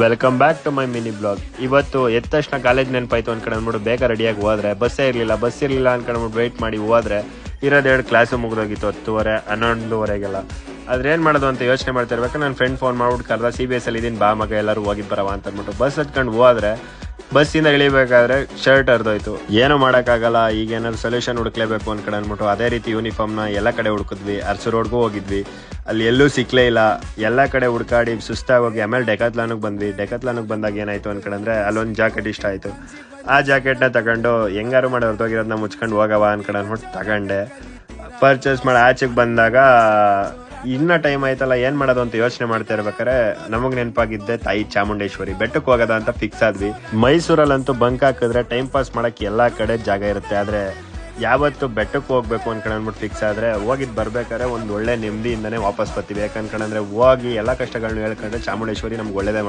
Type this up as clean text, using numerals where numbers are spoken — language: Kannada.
Welcome back to my mini blog. ಇವತ್ತು ಎದ್ದ ತಕ್ಷಣ ಕಾಲೇಜ್ ನೆನಪಾಯ್ತು ಅನ್ಕೊಂಡ್ಬಿಟ್ಟು ಬೇಗ ರೆಡಿಯಾಗಿ ಹೋದ್ರೆ ಬಸ್ಸೇ ಇರಲಿಲ್ಲ ಅನ್ಕೊಂಡ್ಬಿಟ್ಟು ವೆಯ್ಟ್ ಮಾಡಿ ಹೋದ್ರೆ ಇರೋದೆರಡು ಕ್ಲಾಸು ಮುಗಿದೋಗಿತ್ತು 10:30 11:30ಗೆಲ್ಲ. ಅದ್ರೇನು ಮಾಡೋದು ಅಂತ ಯೋಚನೆ ಮಾಡ್ತಾ ಇರ್ಬೇಕು. ನನ್ನ ಫ್ರೆಂಡ್ ಫೋನ್ ಮಾಡ್ಬಿಟ್ಟು ಕರೆದ, CBS ಅಲ್ಲಿ ಇದೀನಿ ಬಾ ಮಗ ಎಲ್ಲರೂ ಹೋಗಿದ್ದು ಬರವ ಅಂತ ಅಂದ್ಬಿಟ್ಟು ಬಸ್ ಹತ್ಕೊಂಡು ಹೋದ್ರೆ ಬಸ್ಸಿಂದ ಇಳಿಬೇಕಾದ್ರೆ ಶರ್ಟ್ ಹರಿದೋಯ್ತು. ಏನೂ ಮಾಡೋಕ್ಕಾಗಲ್ಲ, ಈಗ ಏನಾದ್ರು ಸೊಲ್ಯೂಷನ್ ಹುಡುಕ್ಲೇಬೇಕು ಅನ್ಕೊಂಡು ಅಂದ್ಬಿಟ್ಟು ಅದೇ ರೀತಿ ಯೂನಿಫಾರ್ಮ್ನ ಎಲ್ಲ ಕಡೆ ಹುಡುಕಿದ್ವಿ. ಅರಸು ರೋಡ್ಗೂ ಹೋಗಿದ್ವಿ, ಅಲ್ಲಿ ಎಲ್ಲೂ ಸಿಕ್ಕಲೇ ಇಲ್ಲ. ಎಲ್ಲ ಕಡೆ ಹುಡ್ಕಾಡಿ ಸುಸ್ತಾಗಿ ಹೋಗಿ ಆಮೇಲೆ ಡೆಕಾತ್ಲಾನಿಗೆ ಬಂದ್ವಿ. ಡೆಕಾತ್ಲಾನಿಗೆ ಬಂದಾಗ ಏನಾಯಿತು ಅನ್ಕೊಂಡ್ರೆ ಅಲ್ಲೊಂದು ಜಾಕೆಟ್ ಇಷ್ಟ ಆಯಿತು. ಆ ಜಾಕೆಟ್ನ ತಗೊಂಡು ಹೆಂಗಾರು ಮಾಡಿ ಹೊರತೋಗಿರೋದನ್ನ ಮುಚ್ಕೊಂಡು ಹೋಗವ ಅನ್ಕೊಂಡು ಅಂದ್ಬಿಟ್ಟು ತಗೊಂಡೆ. ಪರ್ಚೇಸ್ ಮಾಡಿ ಆಚೆಗೆ ಬಂದಾಗ ಇನ್ನ ಟೈಮ್ ಆಯ್ತಲ್ಲ, ಏನು ಮಾಡೋದು ಅಂತ ಯೋಚನೆ ಮಾಡ್ತಾ ಇರ್ಬೇಕಾರೆ ನಮಗೆ ನೆನಪಾಗಿದ್ದೆ ತಾಯಿ ಚಾಮುಂಡೇಶ್ವರಿ ಬೆಟ್ಟಕ್ಕೆ ಹೋಗೋದ ಅಂತ ಫಿಕ್ಸ್ ಆದ್ವಿ. ಮೈಸೂರಲ್ಲಂತೂ ಬಂಕ್ ಹಾಕಿದ್ರೆ ಟೈಮ್ ಪಾಸ್ ಮಾಡೋಕ್ಕೆ ಎಲ್ಲ ಕಡೆ ಜಾಗ ಇರುತ್ತೆ, ಆದರೆ ಯಾವತ್ತು ಬೆಟ್ಟಕ್ಕೆ ಹೋಗ್ಬೇಕು ಅನ್ಕೊಂಡು ಅಂದ್ಬಿಟ್ಟು ಫಿಕ್ಸ್ ಆದರೆ ಹೋಗಿದ್ದು ಬರ್ಬೇಕಾದ್ರೆ ಒಂದು ಒಳ್ಳೆ ನೆಮ್ಮದಿಯಿಂದನೇ ವಾಪಸ್ ಬರ್ತೀವಿ. ಯಾಕಂದ್ರೆ ಹೋಗಿ ಎಲ್ಲ ಕಷ್ಟಗಳನ್ನ ಹೇಳ್ಕೊಂಡ್ರೆ ಚಾಮುಂಡೇಶ್ವರಿ ನಮ್ಗೆ ಒಳ್ಳೇದೇ